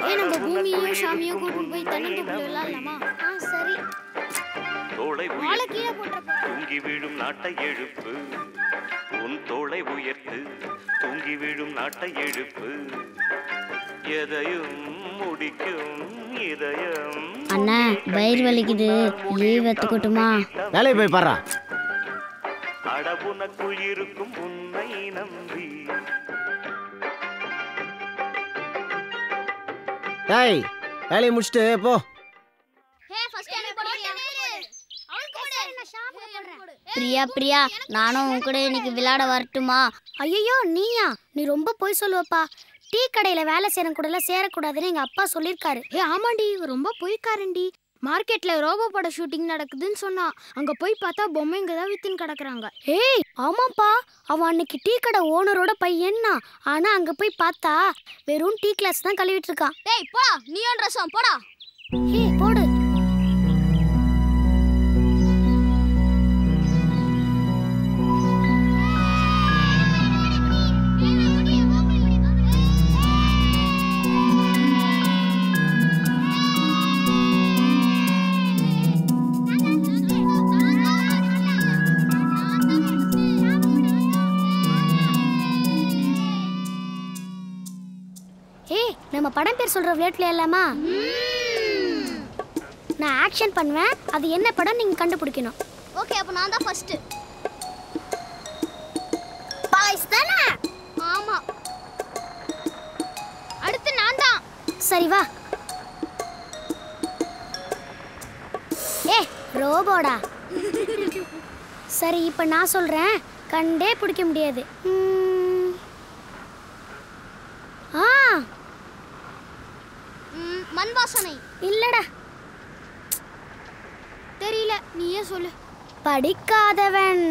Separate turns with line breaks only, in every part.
ஏய் நம்ம பூமியோ சாமியோ கூட்டி போய் தண்ணிக்குள்ள விளையாடலாமா? சரி.
தோளை
வாளை கீழ போட்ற
தூங்கி விழும் நாட்டை எழுப்பு. உன் தோளை உயர்த்து தூங்கி விழும் நாட்டை எழுப்பு. எதையும் முடிக்கும் இதயம்.
அண்ணா வயிறு வலிக்குது, லீவ் எடுத்துக்கட்டுமா?
வேலையை போய் பாரு.
அடவுனக்குள் இருக்கும் உன்னை நம்பி.
டேய் வேலையை முடிச்சிட்டு போ.
பிரியா பிரியா, நானும் உன் கூட இன்னைக்கு விளையாட வரட்டுமா? ஐயோ நீயா? நீ ரொம்ப போய் சொல்லுவப்பா. டீ கடையில வேலை செய்யற கூட சேரக்கூடாதுன்னு எங்க அப்பா சொல்லிருக்காரு. ஆமாண்டி, ரொம்ப போய்க்காரண்டி. மார்க்கெட்ல ரோபோ பட ஷூட்டிங் நடக்குதுன்னு சொன்னா, அங்க போய் பார்த்தா பொம்மைங்க தான் வித்துன்னு கிடக்குறாங்க. ஏய் ஆமாப்பா, அவன் அன்னைக்கு டீ கடை ஓனரோட பையன்னா. ஆனா அங்க போய் பார்த்தா வெறும் டீ கிளாஸ் தான் கழுவிட்டு இருக்கான். டேய் போடா, நீயும் ரசம் போடா. ஏய் போடு. நம்ம படம் பேர் சொல்ற விளையாட்டுல இல்லாமா? நான் ஆக்ஷன் பண்ணுவேன், அது என்ன படம் நீங்க கண்டுபிடிக்கணும். ஓகே, அப்ப நான் தான் ஃபர்ஸ்ட். பாய்ஸ் தானே? ஆமா. அடுத்து நான் தான். சரி வா. ரோபோடா. சரி இப்ப நான் சொல்றேன், கண்டே பிடிக்க முடியாது. மண் வாசனை. இல்லடா, தெரியல, நீயே சொல்லு. படிக்காதவன்.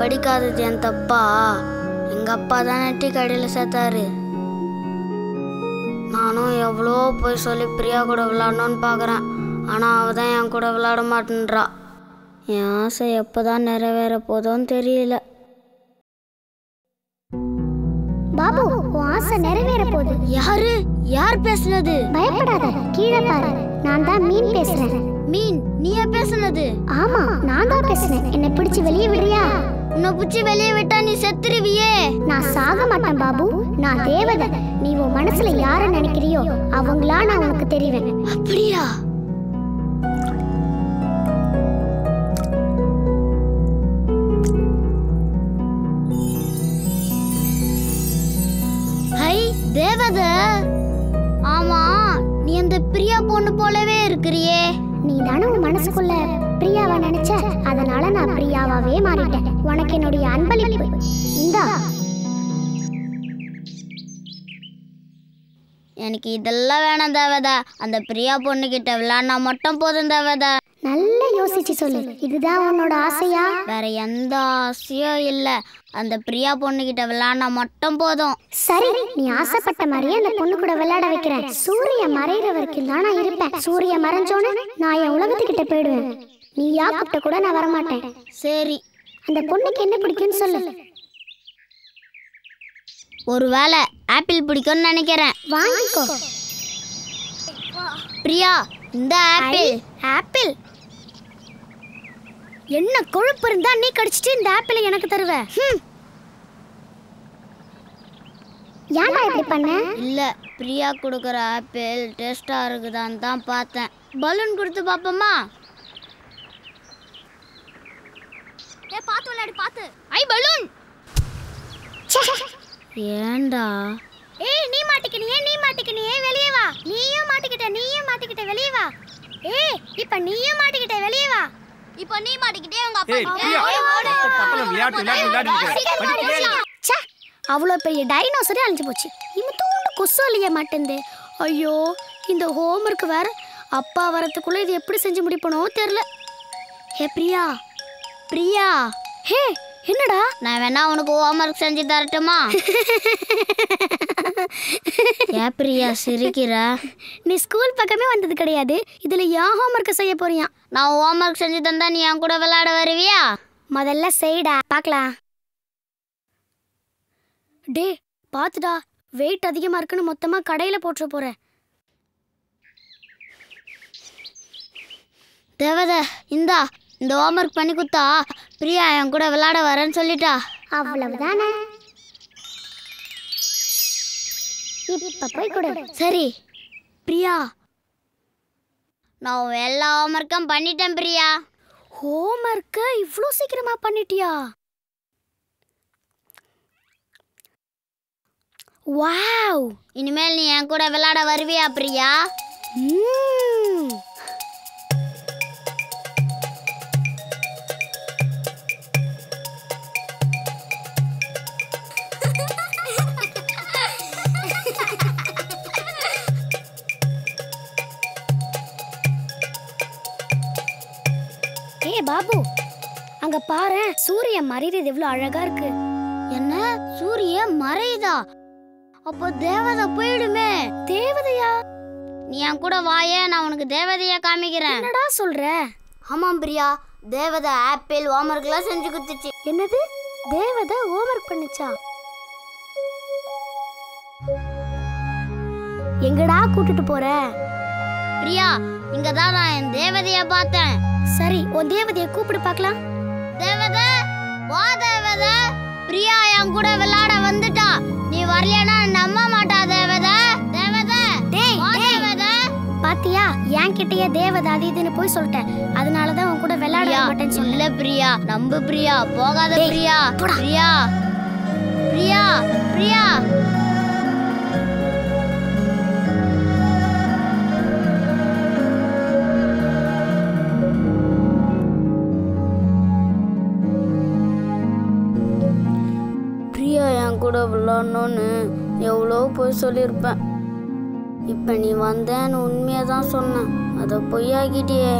படிக்காதது என் தப்பா? எங்க அப்பா தானே டீ கடையில் சேர்த்தாரு. நானும் எவ்வளோ போய் சொல்லி பிரியா கூட விளையாடணும்னு பார்க்குறேன். ஆனால் அவள் தான் என் கூட விளையாட மாட்டேன்றா. என் ஆசை எப்போ தான் நிறைவேற போதோன்னு தெரியல. பாபு, உன் ஆசை நிறைவேற போகுது. யார் பேசுனது? பயப்படாத, கீழே பாரு. நான் தான் மீன் பேசுறேன். மீன்? நீயா பேசுனது? ஆமா, நான் தான் பேசுறேன். என்னை பிடிச்சு வெளியே விடுறியா? உன்னை பிடிச்சி வெளியே விட்டா நீ செத்துருவியே. நான் சாக மாட்டேன் பாபு, நான் தேவதை. நீ உன் மனசுல யார நினைக்கிறியோ அவங்களா நான் உனக்கு தெரிவேன். அப்படியா? ஹை தேவதை. ஆமா, நீ அந்த பிரியா பொண்ணு போலவே இருக்கிறியே. நீ தானே உன் மனசுக்குள்ள பிரியாவை நினைச்ச, அதனால நான் பிரியாவாவே மாறிட்டேன். உனக்கு என்னுடைய அன்பளிப்பு இந்தா. எனக்கு இதெல்லாம் வேணாம் தேவதா. அந்த பிரியா பொண்ணு கிட்ட விளையாடினா மட்டும் போதும் தேவதா. நல்லா யோசிச்சு சொல்லு, இதுதான் உன்னோட ஆசையா? வேற எந்த ஆசையும் இல்ல. அந்த பிரியா பொண்ணு கிட்ட விளையாடினா மட்டும் போதும். சரி, நீ ஆசைப்பட்ட மாதிரியே அந்த பொண்ணு கூட விளையாட வைக்கிறேன். சூரிய மறைகிற வரைக்கும் தான் நான் இருப்பேன். சூரிய மறைஞ்சோன்னு நான் என் உலகத்துக்கிட்ட போயிடுவேன். நீ யாக்கிட்ட கூட நான் வரமாட்டேன். சரி, அந்த பொண்ணுக்கு என்ன பிடிக்கும்னு சொல்லு. ஒருவேளை ஆப்பிள் பிடிக்கும்னு நினைக்கிறேன். வாங்கிக்கோ பிரியா, இந்த ஆப்பிள். ஆப்பிள்? என்ன கொழுப்பு இருந்தா நீ கடிச்சிட்டு இந்த ஆப்பிளை எனக்கு தருவ? ஏன்டா இப்படி பண்ண? இல்ல, பிரியா கொடுக்குற ஆப்பிள் டேஸ்டா இருக்குதான்னு தான் பார்த்தேன். பலூன் கொடுத்து பாப்போமா? பாத்து விளையாடு, பாத்து. ஐ பலூன். ஏண்டா? ஏய் நீ மாட்டிக்கினியே, வெளியே வா. நீயும் மாட்டிக்கிட்ட வெளியே வா. ஏய் இப்ப நீயும் மாட்டிக்கிட்ட வெளியே வா. இப்போ நீ மாட்டிக்கிட்டே உங்க அப்பா. ச்சே, அவ்வளோ பெரிய டைனோசரே அழிஞ்சு போச்சு. இவன் தூண்டு கொசு அழிய மாட்டேங்குது. ஐயோ, இந்த ஹோம்ஒர்க் வேற. அப்பா வரத்துக்குள்ள இது எப்படி செஞ்சு முடிப்பனோ தெரியல. ஹே பிரியா. ஹே என்னடா? நான் வேணா உனக்கு ஹோம்ஒர்க் செஞ்சு தரட்டுமா? ஏன் பிரியா சிரிக்கிற? நீ ஸ்கூல் பக்கமே வந்தது கிடையாது, இதுல ஏன் ஹோம்ஒர்க் செய்ய போறியா? நான் ஹோம்ஒர்க் செஞ்சு தந்தா நீ என் கூட விளையாட வருவியா? முதல்ல செய்டா பார்க்கலாம். டே பாத்துடா, வெயிட் அதிகமா இருக்குன்னு மொத்தமா கடையில போட்டு போறேன். தேவதை இந்த ஹோம்ஒர்க் பண்ணி குத்தா பிரியா என் கூட விளையாட வரேன்னு சொல்லிட்டா. அவ்வளவுதானே, இப்ப போய் கொடு. சரி பிரியா, நான் எல்லா ஹோம்ஒர்க்கும் பண்ணிட்டேன் பிரியா. ஹோம்ஒர்க்க இவ்ளோ சீக்கிரமா பண்ணிட்டியா? வாவ்! இனிமேல் நீ என் கூட விளையாட வருவியா பிரியா? பாபு, அங்க பாரு, சூரியன் மறையுது, எவ்வளவு அழகா இருக்கு. என்ன சூரியன் மறையுதா? அப்போ தேவதை போயிடுமே. தேவதையா? நீ என் கூட வாயே, நான் உனக்கு தேவதையா காமிக்கிறேன். என்னடா சொல்ற? ஆமாம் பிரியா, தேவதை ஆப்பிள் ஹோம்ஒர்க்லாம் செஞ்சு குத்துச்சு. என்னது, தேவதை ஹோம்ஒர்க் பண்ணுச்சா? எங்கடா கூட்டிட்டு போற? பிரியா, இங்கதான் நான் என் தேவதைய பார்த்தேன். சரி, உன் தேவதைய கூப்பிடு பார்க்கலாம். தேவதை வா தேவதை, பிரியா என் கூட விளையாட வந்துட்டா. நீ வரலையா நம்ப மாட்டா தேவதை. தேவதை டேய் தேவதை, பாத்தியா என் கிட்டயே தேவதை அது இதுன்னு போய் சொல்லிட்டேன். அதனாலதான் உன் கூட விளையாட மாட்டேன்னு சொல்ல. இல்ல பிரியா, நம்பு பிரியா, போகாத பிரியா. பிரியா பிரியா பிரியா கூட விளையாடணும்னு எவ்வளோ போய் சொல்லியிருப்பேன். இப்போ நீ வந்தேன்னு உண்மையாக தான் சொன்னேன், அதை பொய்யாக்கிட்டியே.